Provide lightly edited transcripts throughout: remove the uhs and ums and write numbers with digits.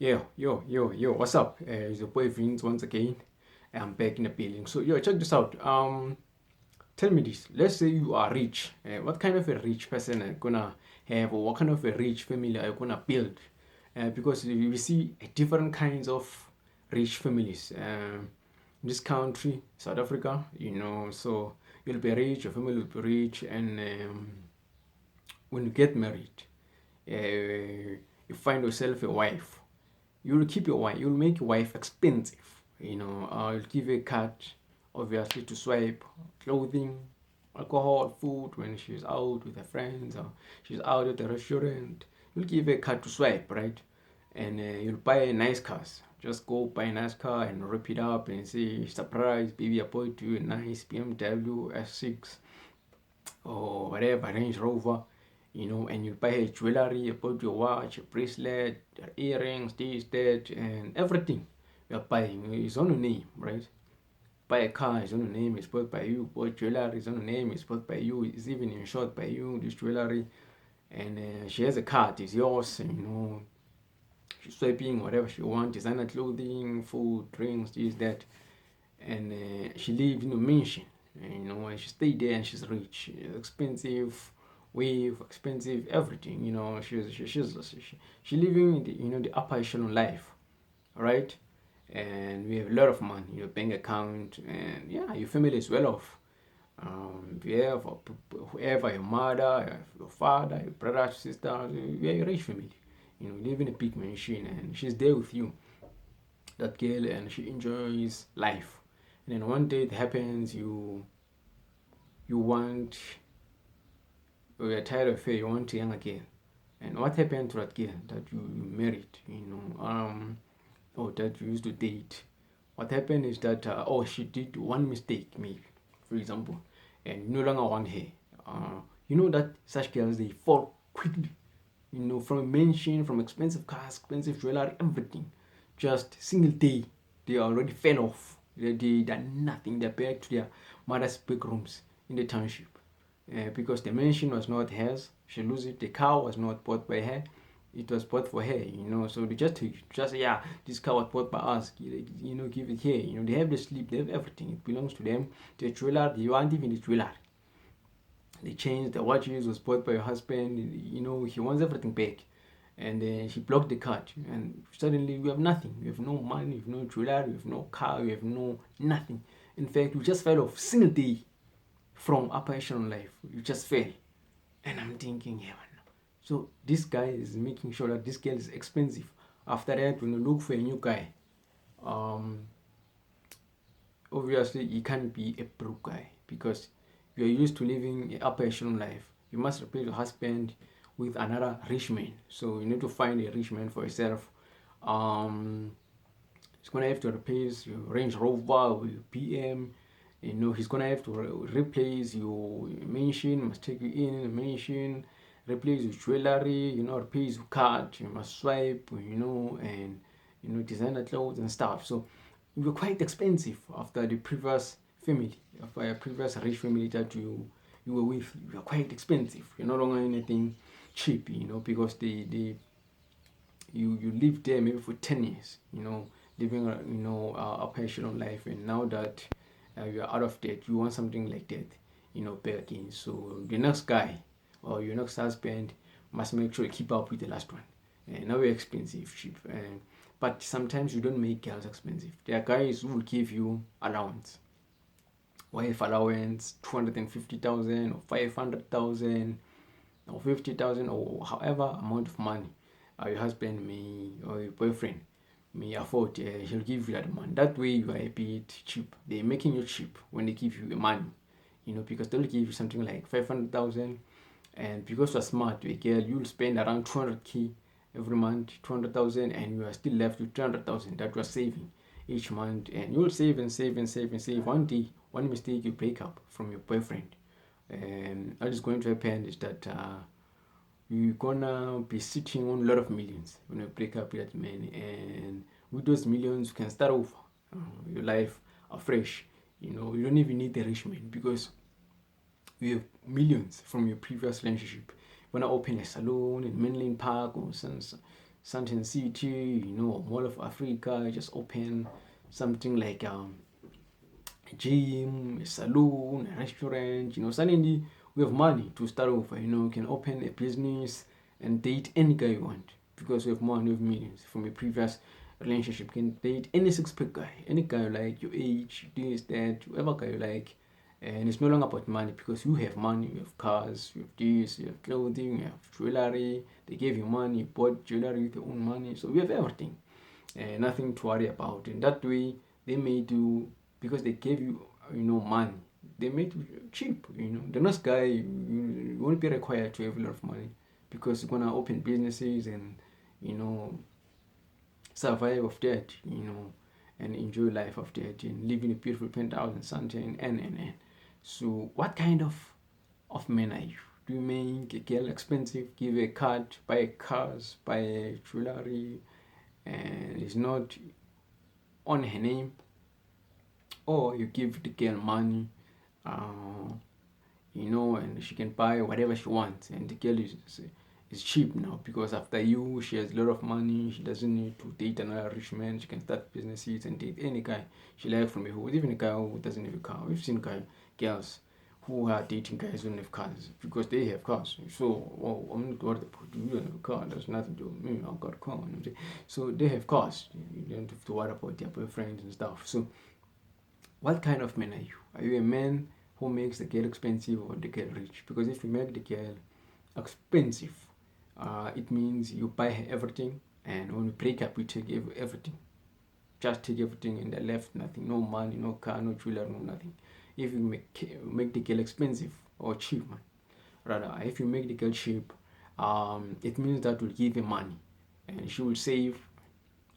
What's up? It's your boy Vince once again. I'm back in the building. So, check this out. Tell me this. Let's say you are rich. What kind of a rich person are you gonna have, or what kind of a rich family are you gonna build? Because we see different kinds of rich families. In this country, South Africa, so you'll be rich, your family will be rich, and when you get married, you find yourself a wife. You'll keep your wife, you'll make your wife expensive. You'll give a card, obviously, to swipe clothing, alcohol, food when she's out with her friends or she's out at the restaurant. You'll give a card to swipe, right? And you'll buy nice cars. Just go buy a nice car and wrap it up and say, surprise, baby, I bought you a nice BMW S6 or whatever, Range Rover, and you buy a jewelry, you put your watch, your bracelet, your earrings, this, that, and everything you're buying is on your name, right? Buy a car, it's on your name, it's bought by you. Buy jewelry, it's on your name, it's bought by you. It's even insured by you, this jewelry. And she has a card, it's yours, she's swiping whatever she wants, designer clothing, food, drinks, this, that. And she lives in a mansion, and she stayed there and she's rich, expensive wave, expensive everything. She living in the upper echelon life, right? And we have a lot of money, your bank account, and yeah, your family is well off. You have whoever, your mother, your father, your brother, sister, we are a rich family. Live in a big mansion, and she's there with you, that girl, and she enjoys life. And then one day it happens, you want, you're tired of her, you want a younger girl. And what happened to that girl that you married, or that you used to date? What happened is that, she did one mistake, maybe, for example, and you no longer want her. You know that such girls, they fall quickly, from a mansion, from expensive cars, expensive jewelry, everything. Just single day, they already fell off. They done nothing. They're back to their mother's big rooms in the township. Because the mansion was not hers. She lose it. The car was not bought by her. It was bought for her, So they just yeah, this car was bought by us. Give it here. They have the sleep. They have everything. It belongs to them. The jewelry, they want even the jewelry. They changed the watches was bought by your husband. He wants everything back. And he blocked the card, and suddenly you have nothing. You have no money, you have no jewelry, you have no car, you have no nothing. In fact, you just fell off single day from upper echelon life. You just fell. And I'm thinking, yeah, man. So this guy is making sure that this girl is expensive. After that, when you look for a new guy, obviously he can't be a broke guy, because you're used to living an upper echelon life. You must replace your husband with another rich man. So you need to find a rich man for yourself. He's gonna have to replace your Range Rover with PM. He's gonna have to replace your mansion, must take you in a mansion, replace your jewelry, replace your card, you must swipe, and designer clothes and stuff. So you're quite expensive after the previous family, after a previous rich family that you were with. You're quite expensive. You're no longer anything cheap, because you lived there maybe for 10 years, living a passion life, and now that you're out of debt, you want something like that, back again. So the next guy or your next husband must make sure you keep up with the last one. And now you're expensive, cheap. But sometimes you don't make girls expensive. There are guys who will give you allowance, wife allowance, 250,000 or 500,000 or 50,000, or however amount of money your husband may, or your boyfriend may afford. He'll give you that money. That way you are a bit cheap. They're making you cheap when they give you the money, because they'll give you something like 500,000, and because you're smart, you're a girl, you'll spend around 200k every month, 200,000, and you are still left with 300,000 that you are saving each month. And you'll save and save and save and save. One day, one mistake, you break up from your boyfriend, and what is going to happen is that you're gonna be sitting on a lot of millions when you break up with that man, and with those millions you can start over your life afresh. You don't even need a rich man, because you have millions from your previous relationship. You wanna open a salon in Menlyn Park or Sunshine City, Mall of Africa, just open something like a gym, a saloon, a restaurant. Suddenly we have money to start over. We can open a business and date any guy you want because we have money, we have millions. From a previous relationship, you can date any six-pack guy, any guy you like, your age, this, that, whoever guy you like. And it's no longer about money because you have money, you have cars, you have this, you have clothing, you have jewelry. They gave you money, you bought jewelry with your own money. So we have everything. Nothing to worry about. In that way, they made you, because they gave you, money. They made you cheap. The next guy, you won't be required to have a lot of money because you're gonna open businesses and you know survive of that. And enjoy life of that and live in a beautiful penthouse and sunshine and. So, what kind of men are you? Do you make a girl expensive, give a card, buy cars, buy jewelry, and it's not on her name, or you give the girl money, uh, and she can buy whatever she wants, and the girl is cheap now because after you, she has a lot of money. She doesn't need to date another rich man. She can start businesses and date any guy she likes from a hood, even a guy who doesn't have a car. We've seen girls who are dating guys who don't have cars because they have cars. So, I'm not worried about you. You don't have a car. There's nothing to me. I've got a car. So they have cars. You don't have to worry about their boyfriends and stuff. So, what kind of man are you? Are you a man who makes the girl expensive or the girl rich? Because if you make the girl expensive, it means you buy her everything, and when we break up, we take everything. Just take everything and they left nothing, no money, no car, no jewelry, no nothing. If you make the girl expensive or cheap, man, rather, if you make the girl cheap, it means that will give her money, and she will save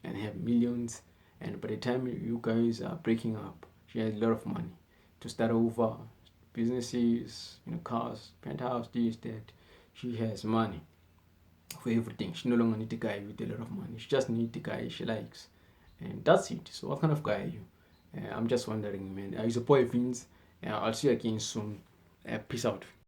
and have millions. And by the time you guys are breaking up, she has a lot of money to start over, businesses, cars, penthouse, this, that. She has money for everything. She no longer need a guy with a lot of money. She just need the guy she likes, and that's it. So, what kind of guy are you? I'm just wondering, man. It's your boy Vince. I'll see you again soon. Peace out.